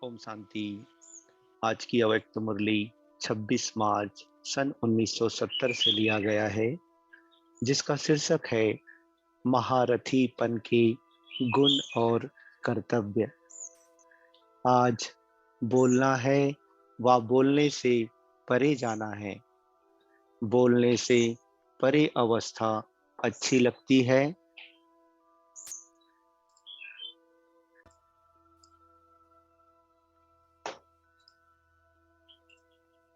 ओम शांति। आज की अव्यक्त मुरली 26 मार्च सन 1970 से लिया गया है, जिसका शीर्षक है महारथीपन के गुण और कर्तव्य। आज बोलना है व बोलने से परे जाना है। बोलने से परे अवस्था अच्छी लगती है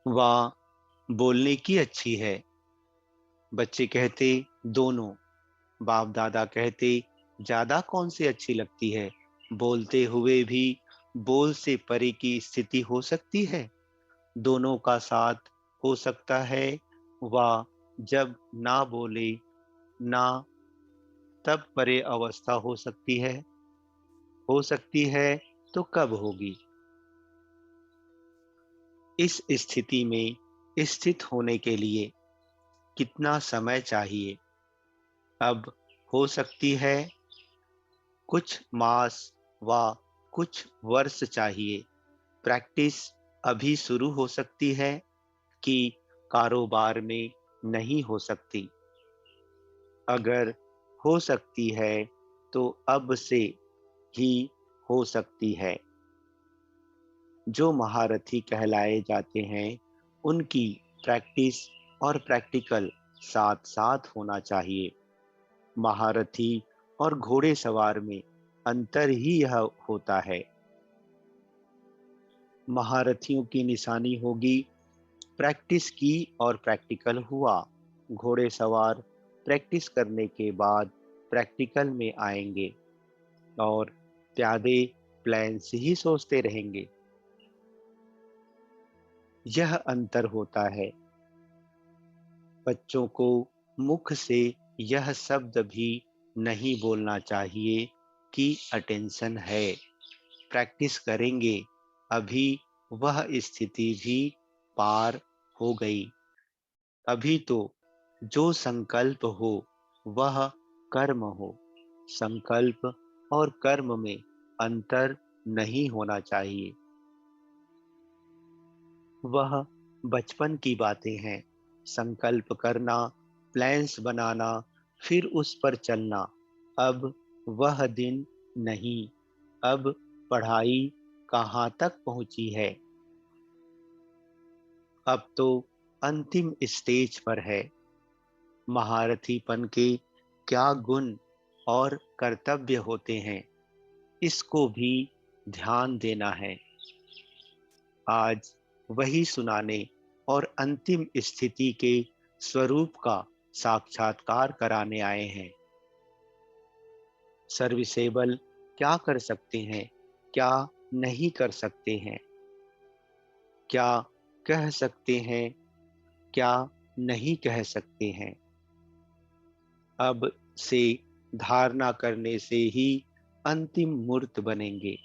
व बोलने की अच्छी है। बच्चे कहते दोनों, बाप दादा कहते ज्यादा कौन सी अच्छी लगती है। बोलते हुए भी बोल से परे की स्थिति हो सकती है। दोनों का साथ हो सकता है। व जब ना बोले ना, तब परे अवस्था हो सकती है। तो कब होगी? इस स्थिति में स्थित होने के लिए कितना समय चाहिए? अब हो सकती है कुछ मास व कुछ वर्ष चाहिए। प्रैक्टिस अभी शुरू हो सकती है कि कारोबार में नहीं हो सकती। अगर हो सकती है तो अब से ही हो सकती है। जो महारथी कहलाए जाते हैं, उनकी प्रैक्टिस और प्रैक्टिकल साथ साथ होना चाहिए। महारथी और घोड़े सवार में अंतर ही यह होता है। महारथियों की निशानी होगी प्रैक्टिस की और प्रैक्टिकल हुआ। घोड़े सवार प्रैक्टिस करने के बाद प्रैक्टिकल में आएंगे और प्यादे प्लान से ही सोचते रहेंगे। यह अंतर होता है। बच्चों को मुख से यह शब्द भी नहीं बोलना चाहिए कि अटेंशन है। प्रैक्टिस करेंगे, अभी वह स्थिति भी पार हो गई। अभी तो जो संकल्प हो वह कर्म हो। संकल्प और कर्म में अंतर नहीं होना चाहिए। वह बचपन की बातें हैं। संकल्प करना, प्लान्स बनाना, फिर उस पर चलना, अब वह दिन नहीं। अब पढ़ाई कहाँ तक पहुंची है? अब तो अंतिम स्टेज पर है। महारथीपन के क्या गुण और कर्तव्य होते हैं, इसको भी ध्यान देना है। आज वही सुनाने और अंतिम स्थिति के स्वरूप का साक्षात्कार कराने आए हैं। सर्विसेबल क्या कर सकते हैं, क्या नहीं कर सकते हैं, क्या कह सकते हैं, क्या नहीं कह सकते हैं। अब से धारणा करने से ही अंतिम मूर्त बनेंगे।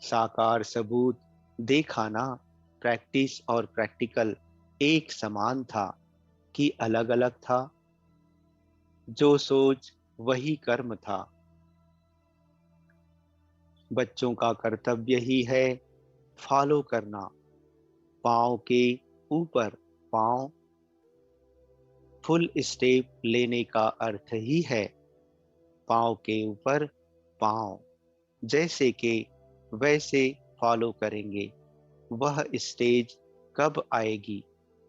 साकार सबूत देखा ना। प्रैक्टिस और प्रैक्टिकल एक समान था कि अलग अलग था? जो सोच वही कर्म था। बच्चों का कर्तव्य ही है फॉलो करना। पाँव के ऊपर पाँव, फुल स्टेप लेने का अर्थ ही है पाँव के ऊपर पाँव। जैसे के वैसे फॉलो करेंगे। वह स्टेज कब आएगी?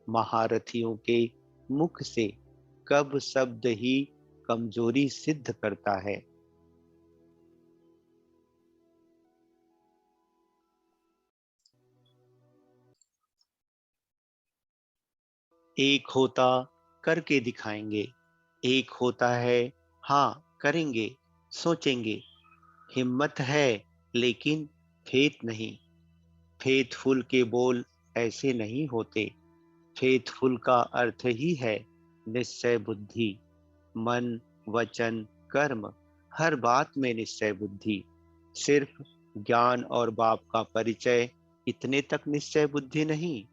महारथियों के मुख से कब शब्द ही कमजोरी सिद्ध करता है। एक होता करके दिखाएंगे, एक होता है हाँ करेंगे, सोचेंगे। हिम्मत है लेकिन फेथ नहीं। फेथफुल के बोल ऐसे नहीं होते। फेथफुल का अर्थ ही है निश्चय बुद्धि। मन, वचन, कर्म, हर बात में निश्चय बुद्धि। सिर्फ ज्ञान और बाप का परिचय, इतने तक निश्चय बुद्धि नहीं।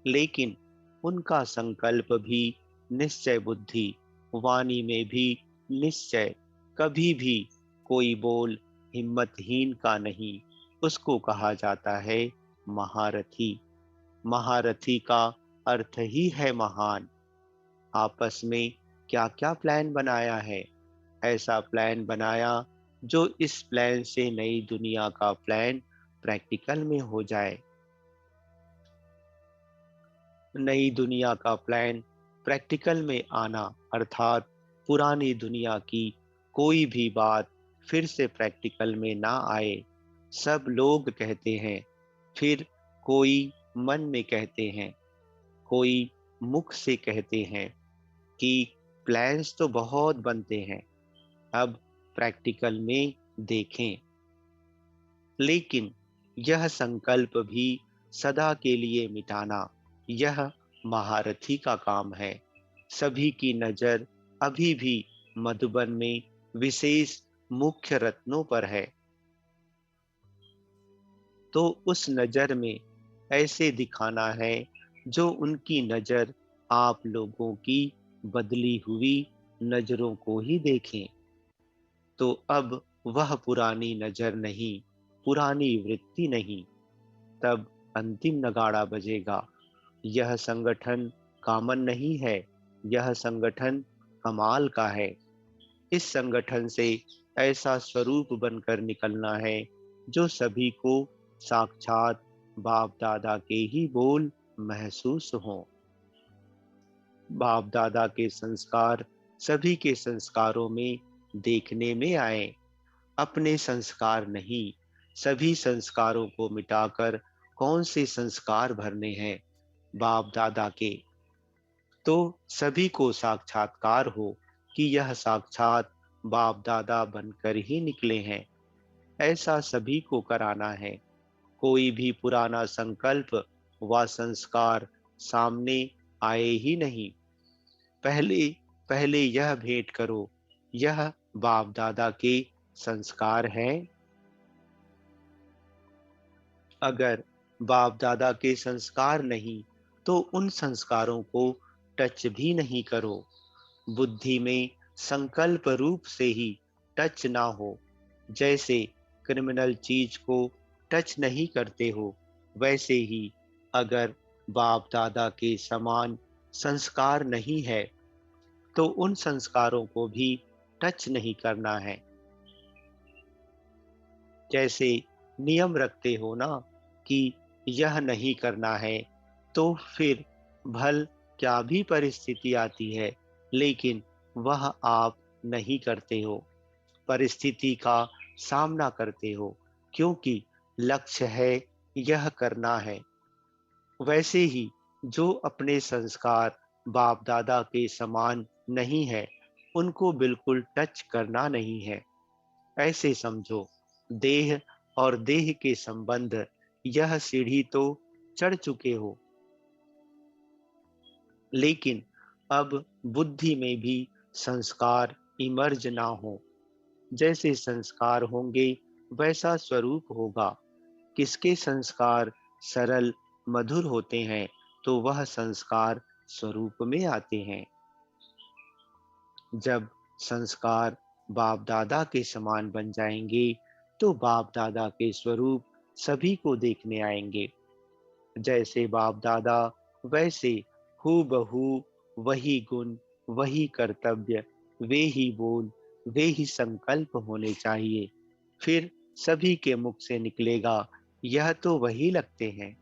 लेकिन उनका संकल्प भी निश्चय बुद्धि। वाणी में भी निश्चय। कभी भी कोई बोल हिम्मतहीन का नहीं, उसको कहा जाता है महारथी। महारथी का अर्थ ही है महान। आपस में क्या क्या प्लान बनाया है? ऐसा प्लान बनाया जो इस प्लान से नई दुनिया का प्लान प्रैक्टिकल में हो जाए। नई दुनिया का प्लान प्रैक्टिकल में आना अर्थात पुरानी दुनिया की कोई भी बात फिर से प्रैक्टिकल में ना आए। सब लोग कहते हैं, फिर कोई मन में कहते हैं, कोई मुख से कहते हैं कि प्लान्स तो बहुत बनते हैं, अब प्रैक्टिकल में देखें। लेकिन यह संकल्प भी सदा के लिए मिटाना, यह महारथी का काम है। सभी की नजर अभी भी मधुबन में विशेष मुख्य रत्नों पर है, तो उस नजर में ऐसे दिखाना है जो उनकी नजर आप लोगों की बदली हुई नजरों को ही देखें। तो अब वह पुरानी नजर नहीं, पुरानी वृत्ति नहीं, तब अंतिम नगाड़ा बजेगा। यह संगठन कामन नहीं है, यह संगठन कमाल का है। इस संगठन से ऐसा स्वरूप बनकर निकलना है जो सभी को साक्षात बाप दादा के ही बोल महसूस हों। बाप दादा के संस्कार सभी के संस्कारों में देखने में आए। अपने संस्कार नहीं, सभी संस्कारों को मिटाकर कौन से संस्कार भरने हैं बाप दादा के, तो सभी को साक्षात्कार हो कि यह साक्षात बाप दादा बनकर ही निकले हैं। ऐसा सभी को कराना है। कोई भी पुराना संकल्प व संस्कार सामने आए ही नहीं। पहले पहले यह भेंट करो, यह बाप दादा के संस्कार हैं। अगर बाप दादा के संस्कार नहीं तो उन संस्कारों को टच भी नहीं करो। बुद्धि में संकल्प रूप से ही टच ना हो। जैसे क्रिमिनल चीज को टच नहीं करते हो, वैसे ही अगर बाप दादा के समान संस्कार नहीं है तो उन संस्कारों को भी टच नहीं करना है। जैसे नियम रखते हो ना कि यह नहीं करना है, तो फिर भल क्या भी परिस्थिति आती है, लेकिन वह आप नहीं करते हो, परिस्थिति का सामना करते हो, क्योंकि लक्ष्य है यह करना है। वैसे ही जो अपने संस्कार बाप दादा के समान नहीं है, उनको बिल्कुल टच करना नहीं है। ऐसे समझो, देह और देह के संबंध, यह सीढ़ी तो चढ़ चुके हो, लेकिन अब बुद्धि में भी संस्कार इमर्ज ना हो। जैसे संस्कार होंगे वैसा स्वरूप होगा। किसके संस्कार सरल मधुर होते हैं तो वह संस्कार स्वरूप में आते हैं। जब संस्कार बाप दादा के समान बन जाएंगे तो बाप दादा के स्वरूप सभी को देखने आएंगे। जैसे बाप दादा वैसे हूबहू वही गुण, वही कर्तव्य, वे ही बोल, वे ही संकल्प होने चाहिए। फिर सभी के मुख से निकलेगा, यह तो वही लगते हैं।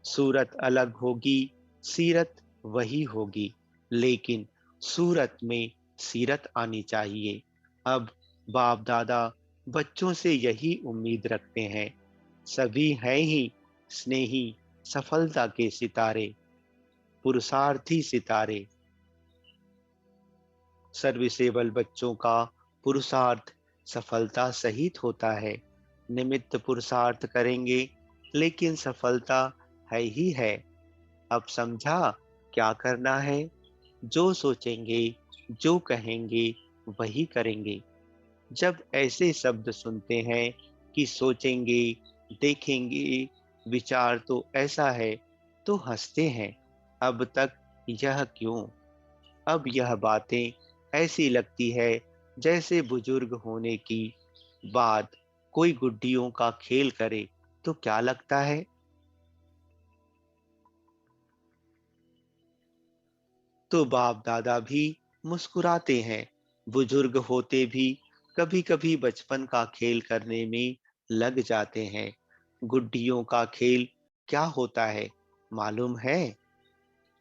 सूरत अलग होगी, सीरत वही होगी, लेकिन सूरत में सीरत आनी चाहिए। अब बाप दादा बच्चों से यही उम्मीद रखते हैं। सभी हैं ही स्नेही सफलता के सितारे, पुरुषार्थी सितारे। सर्विसेबल बच्चों का पुरुषार्थ सफलता सहित होता है। निमित्त पुरुषार्थ करेंगे लेकिन सफलता है ही है। अब समझा क्या करना है? जो सोचेंगे, जो कहेंगे, वही करेंगे। जब ऐसे शब्द सुनते हैं कि सोचेंगे, देखेंगे, विचार तो ऐसा है, तो हंसते हैं। अब तक यह क्यों? अब यह बातें ऐसी लगती है जैसे बुजुर्ग होने की बाद कोई गुड्डियों का खेल करे तो क्या लगता है? तो बाप दादा भी मुस्कुराते हैं। बुजुर्ग होते भी कभी कभी बचपन का खेल करने में लग जाते हैं। गुड्डियों का खेल क्या होता है मालूम है?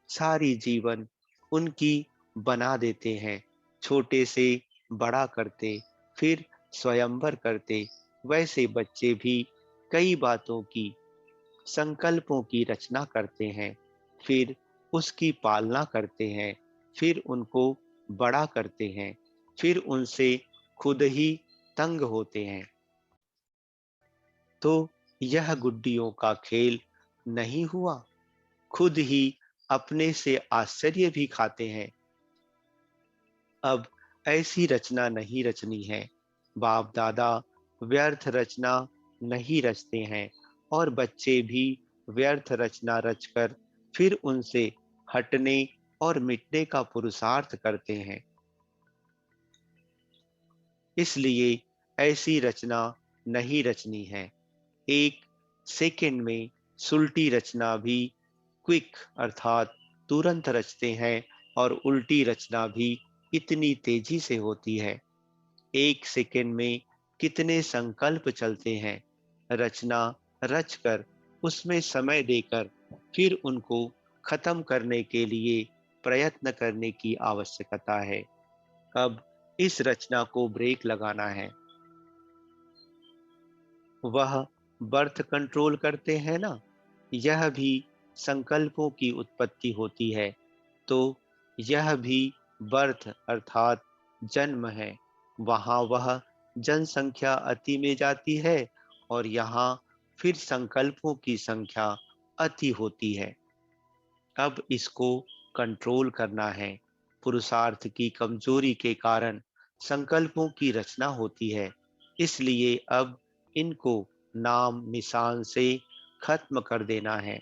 सारी जीवन उनकी बना देते हैं। छोटे से बड़ा करते, फिर स्वयंवर करते। वैसे बच्चे भी कई बातों की, संकल्पों की रचना करते हैं, फिर उसकी पालना करते हैं, फिर उनको बड़ा करते हैं, फिर उनसे खुद ही तंग होते हैं। तो यह गुड्डियों का खेल नहीं हुआ? खुद ही अपने से आश्चर्य भी खाते हैं। अब ऐसी रचना नहीं रचनी है। बाप दादा व्यर्थ रचना नहीं रचते हैं, और बच्चे भी व्यर्थ रचना रचकर फिर उनसे हटने और मिटने का पुरुषार्थ करते हैं। इसलिए ऐसी रचना नहीं रचनी है। एक सेकंड में सुलटी रचना भी क्विक अर्थात तुरंत रचते हैं, और उल्टी रचना भी इतनी तेजी से होती है। एक सेकंड में कितने संकल्प चलते हैं। रचना रचकर उसमें समय देकर फिर उनको खत्म करने के लिए प्रयत्न करने की आवश्यकता है। अब इस रचना को ब्रेक लगाना है। वह बर्थ कंट्रोल करते हैं ना, यह भी संकल्पों की उत्पत्ति होती है। तो यह भी बर्थ अर्थात जन्म है। वहां वह जनसंख्या अति में जाती है, और यहाँ फिर संकल्पों की संख्या अति होती है। अब इसको कंट्रोल करना है। पुरुषार्थ की कमजोरी के कारण संकल्पों की रचना होती है। इसलिए अब इनको नाम निशान से खत्म कर देना है।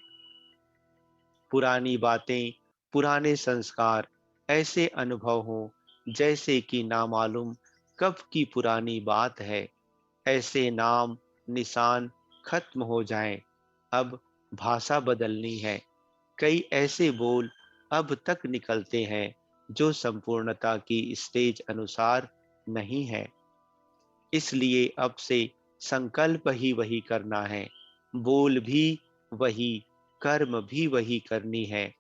पुरानी बातें, पुराने संस्कार ऐसे अनुभव हों जैसे कि नामालूम कब की पुरानी बात है। ऐसे नाम निशान खत्म हो जाएं। अब भाषा बदलनी है। कई ऐसे बोल अब तक निकलते हैं जो संपूर्णता की स्टेज अनुसार नहीं है। इसलिए अब से संकल्प ही वही करना है, बोल भी वही, कर्म भी वही करनी है।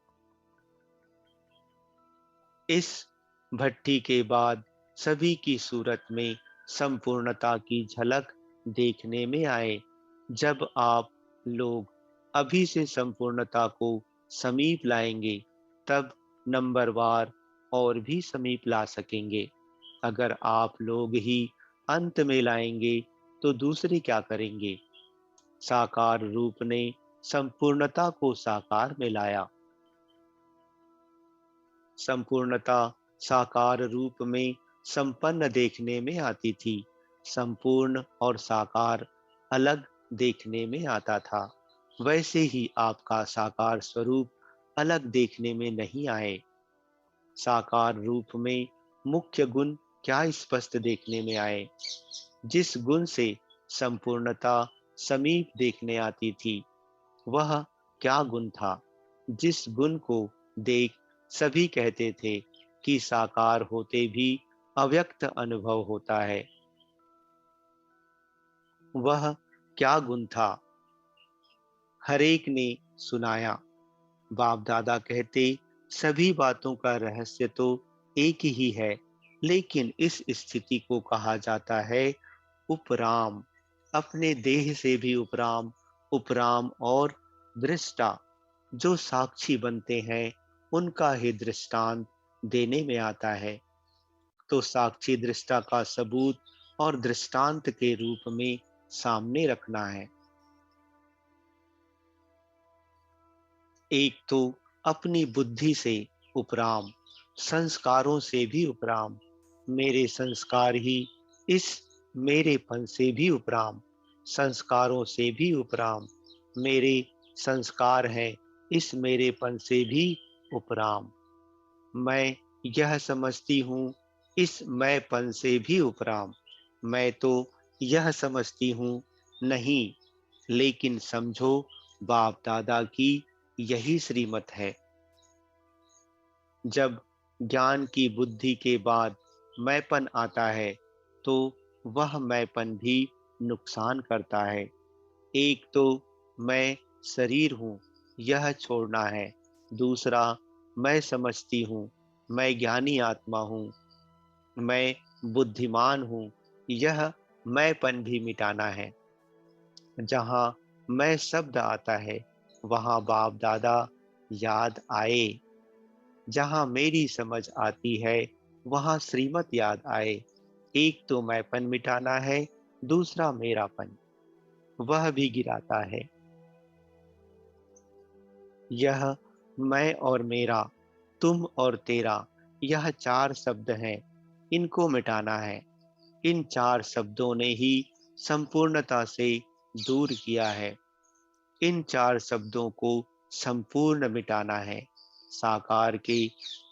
इस भट्टी के बाद सभी की सूरत में संपूर्णता की झलक देखने में आए। जब आप लोग अभी से संपूर्णता को समीप लाएंगे, तब नंबरवार और भी समीप ला सकेंगे। अगर आप लोग ही अंत में लाएंगे तो दूसरे क्या करेंगे? साकार रूप ने संपूर्णता को साकार में लाया। संपूर्णता साकार रूप में संपन्न देखने में आती थी। संपूर्ण और साकार अलग देखने में आता था। वैसे ही आपका साकार स्वरूप अलग देखने में नहीं आए। साकार रूप में मुख्य गुण क्या स्पष्ट देखने में आए? जिस गुण से संपूर्णता समीप देखने आती थी, वह क्या गुण था? जिस गुण को देख सभी कहते थे कि साकार होते भी अव्यक्त अनुभव होता है। वह क्या गुण था? हरेक ने सुनाया। बाप दादा कहते, सभी बातों का रहस्य तो एक ही है, लेकिन इस स्थिति को कहा जाता है उपराम। अपने देह से भी उपराम, उपराम और दृष्टा। जो साक्षी बनते हैं उनका ही दृष्टांत देने में आता है। तो साक्षी दृष्टा का सबूत और दृष्टांत के रूप में सामने रखना है। एक तो अपनी बुद्धि से उपराम, संस्कारों से भी उपराम। मेरे संस्कार ही इस मेरेपन से भी उपराम, संस्कारों से भी उपराम। मेरे संस्कार हैं इस मेरेपन से भी उपराम। मैं यह समझती हूँ इस मैंपन से भी उपराम। मैं तो यह समझती हूँ नहीं, लेकिन समझो बाप दादा की यही श्रीमत है। जब ज्ञान की बुद्धि के बाद मैंपन आता है तो वह मैंपन भी नुकसान करता है। एक तो मैं शरीर हूँ, यह छोड़ना है। दूसरा, मैं समझती हूँ, मैं ज्ञानी आत्मा हूँ, मैं बुद्धिमान हूँ, यह मैंपन भी मिटाना है। जहाँ मैं शब्द आता है वहाँ बाप दादा याद आए। जहाँ मेरी समझ आती है वहाँ श्रीमत याद आए। एक तो मैंपन मिटाना है, दूसरा मेरापन, वह भी गिराता है। यह मैं और मेरा, तुम और तेरा, यह चार शब्द हैं, इनको मिटाना है। इन चार शब्दों ने ही संपूर्णता से दूर किया है। इन चार शब्दों को संपूर्ण मिटाना है। साकार के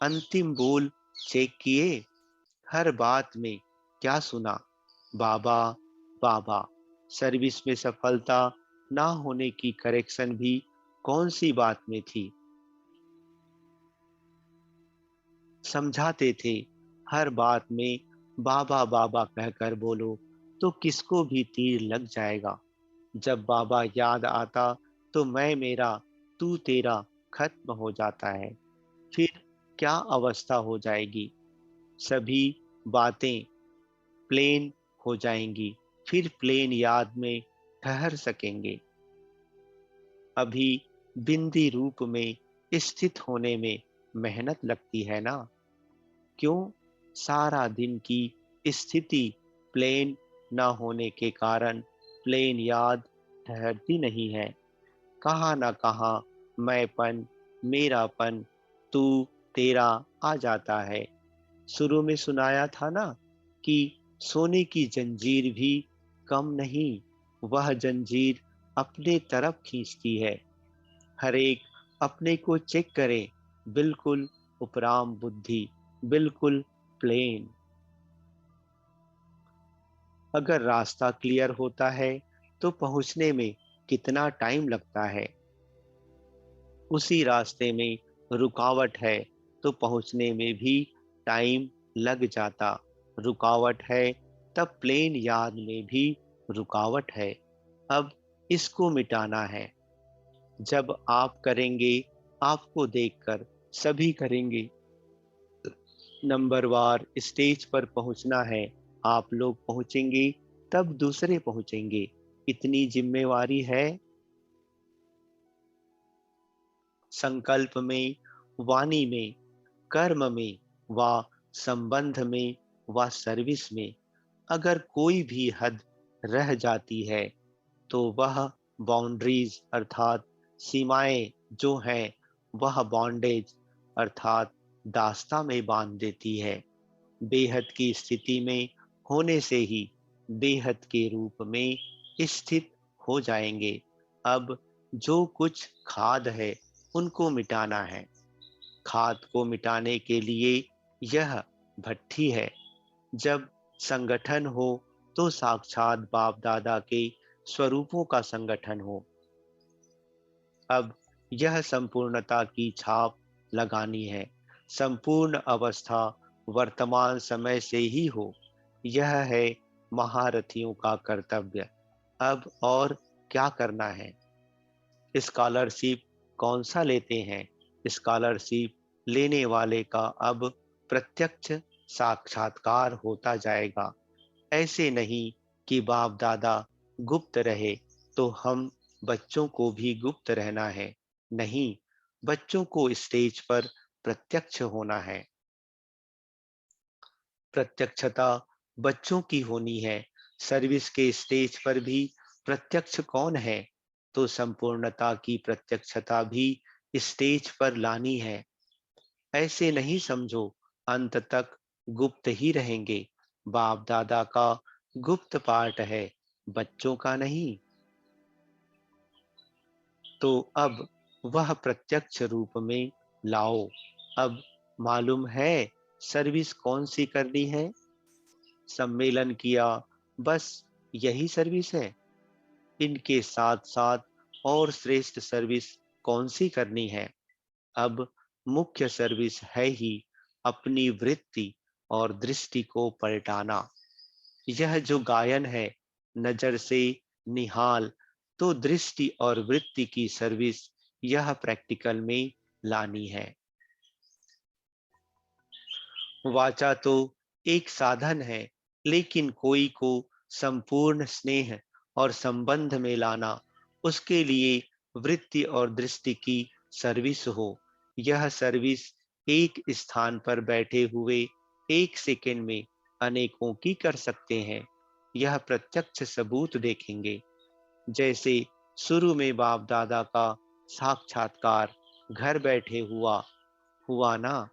अंतिम बोल चेक किए, हर बात में क्या सुना? बाबा बाबा। सर्विस में सफलता ना होने की करेक्शन भी कौन सी बात में थी? समझाते थे, हर बात में बाबा बाबा कहकर बोलो तो किसको भी तीर लग जाएगा। जब बाबा याद आता तो मैं मेरा, तू तेरा खत्म हो जाता है। फिर क्या अवस्था हो जाएगी? सभी बातें प्लेन हो जाएंगी। फिर प्लेन याद में ठहर सकेंगे। अभी बिंदी रूप में स्थित होने में मेहनत लगती है ना? क्यों? सारा दिन की स्थिति प्लेन न होने के कारण प्लेन याद ठहरती नहीं है। कहाँ न कहाँ मैंपन, मेरापन, तू तेरा आ जाता है। शुरू में सुनाया था ना कि सोने की जंजीर भी कम नहीं, वह जंजीर अपने तरफ खींचती है। हर एक अपने को चेक करे, बिल्कुल उपराम बुद्धि, बिल्कुल प्लेन। अगर रास्ता क्लियर होता है तो पहुंचने में कितना टाइम लगता है? उसी रास्ते में रुकावट है तो पहुंचने में भी टाइम लग जाता। रुकावट है तब प्लेन याद में भी रुकावट है। अब इसको मिटाना है। जब आप करेंगे, आपको देखकर सभी करेंगे। नंबरवार स्टेज पर पहुंचना है। आप लोग पहुंचेंगे तब दूसरे पहुंचेंगे। इतनी जिम्मेवारी है। संकल्प में, वाणी में, कर्म में, व संबंध में, व सर्विस में अगर कोई भी हद रह जाती है तो वह बाउंड्रीज अर्थात सीमाएं जो हैं वह बॉन्डेज अर्थात दास्ता में बांध देती है। बेहद की स्थिति में होने से ही बेहद के रूप में स्थित हो जाएंगे। अब जो कुछ खाद है उनको मिटाना है। खाद को मिटाने के लिए यह भट्ठी है। जब संगठन हो तो साक्षात बाप दादा के स्वरूपों का संगठन हो। अब यह संपूर्णता की छाप लगानी है। संपूर्ण अवस्था वर्तमान समय से ही हो। यह है महारथियों का कर्तव्य। अब और क्या करना है? स्कॉलरशिप कौन सा लेते हैं? स्कॉलरशिप लेने वाले का अब प्रत्यक्ष साक्षात्कार होता जाएगा। ऐसे नहीं कि बाप दादा गुप्त रहे तो हम बच्चों को भी गुप्त रहना है। नहीं, बच्चों को स्टेज पर प्रत्यक्ष होना है। प्रत्यक्षता बच्चों की होनी है। सर्विस के स्टेज पर भी प्रत्यक्ष कौन है? तो संपूर्णता की प्रत्यक्षता भी स्टेज पर लानी है। ऐसे नहीं समझो अंत तक गुप्त ही रहेंगे। बाप दादा का गुप्त पाठ है, बच्चों का नहीं। तो अब वह प्रत्यक्ष रूप में लाओ। अब मालूम है सर्विस कौन सी करनी है? सम्मेलन किया, बस यही सर्विस है? इनके साथ साथ और श्रेष्ठ सर्विस कौन सी करनी है? अब मुख्य सर्विस है ही अपनी वृत्ति और दृष्टि को पलटाना। यह जो गायन है, नजर से निहाल, तो दृष्टि और वृत्ति की सर्विस यह प्रैक्टिकल में लानी है। वाचा तो एक साधन है, लेकिन कोई को संपूर्ण स्नेह और संबंध में लाना, उसके लिए वृत्ति और दृष्टि की सर्विस हो। यह सर्विस एक स्थान पर बैठे हुए एक सेकंड में अनेकों की कर सकते हैं। यह प्रत्यक्ष सबूत देखेंगे। जैसे शुरू में बाप दादा का साक्षात्कार घर बैठे हुआ हुआ ना,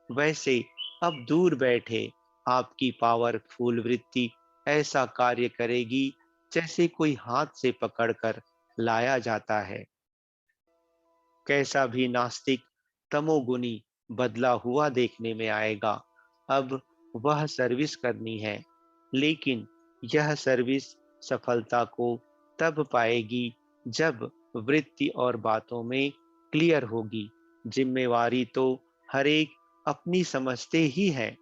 वैसे अब दूर बैठे आपकी पावरफुल वृत्ति ऐसा कार्य करेगी जैसे कोई हाथ से पकड़कर लाया जाता है। कैसा भी नास्तिक तमोगुनी बदला हुआ देखने में आएगा। अब वह सर्विस करनी है, लेकिन यह सर्विस सफलता को तब पाएगी जब वृत्ति और बातों में क्लियर होगी। जिम्मेवारी तो हर एक अपनी समझते ही है।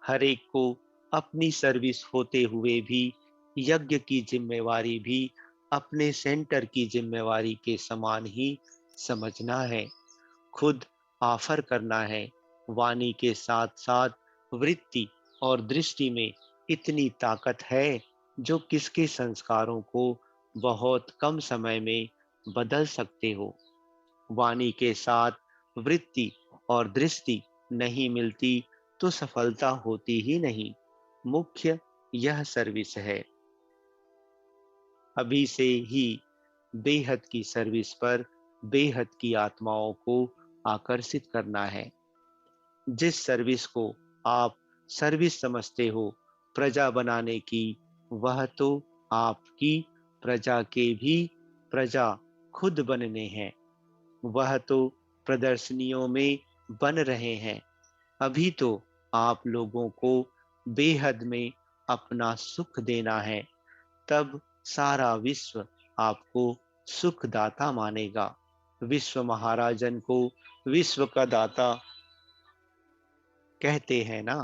हर एक को अपनी सर्विस होते हुए भी यज्ञ की जिम्मेवारी भी अपने सेंटर की जिम्मेवारी के समान ही समझना है। खुद ऑफर करना है। वाणी के साथ साथ वृत्ति और दृष्टि में इतनी ताकत है जो किसके संस्कारों को बहुत कम समय में बदल सकते हो। वाणी के साथ वृत्ति और दृष्टि नहीं मिलती तो सफलता होती ही नहीं। मुख्य यह सर्विस है। अभी से ही बेहद की सर्विस पर बेहद की आत्माओं को आकर्षित करना है। जिस सर्विस को आप सर्विस समझते हो प्रजा बनाने की, वह तो आपकी प्रजा के भी प्रजा खुद बनने हैं। वह तो प्रदर्शनियों में बन रहे हैं। अभी तो आप लोगों को बेहद में अपना सुख देना है, तब सारा विश्व आपको सुखदाता मानेगा। विश्व महाराजन को विश्व का दाता कहते हैं ना।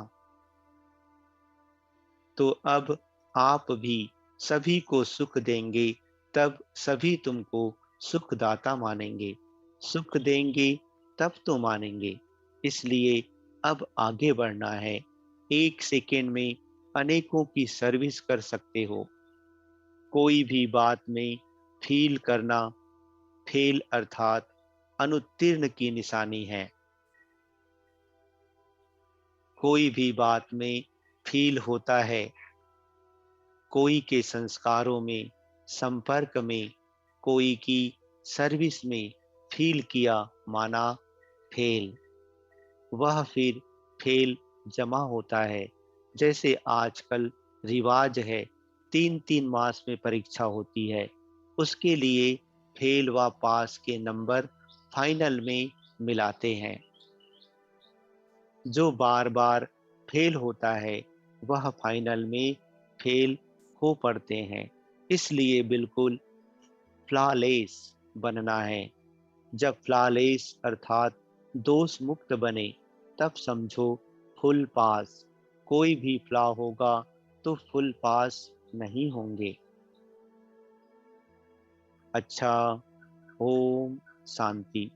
तो अब आप भी सभी को सुख देंगे, तब सभी तुमको सुखदाता मानेंगे। सुख देंगे तब तो मानेंगे। इसलिए अब आगे बढ़ना है। एक सेकेंड में अनेकों की सर्विस कर सकते हो। कोई भी बात में फील करना फेल अर्थात अनुत्तीर्ण की निशानी है। कोई भी बात में फील होता है, कोई के संस्कारों में, संपर्क में, कोई की सर्विस में फील किया, माना फेल। वह फिर फेल जमा होता है। जैसे आजकल रिवाज है, 3-3 मास में परीक्षा होती है। उसके लिए फेल व पास के नंबर फाइनल में मिलाते हैं। जो बार बार फेल होता है वह फाइनल में फेल हो पड़ते हैं। इसलिए बिल्कुल फ्लॉलेस बनना है। जब फ्लॉलेस अर्थात दोष मुक्त बने, तब समझो फुल पास। कोई भी फ्लॉ होगा तो फुल पास नहीं होंगे। अच्छा, ओम शांति।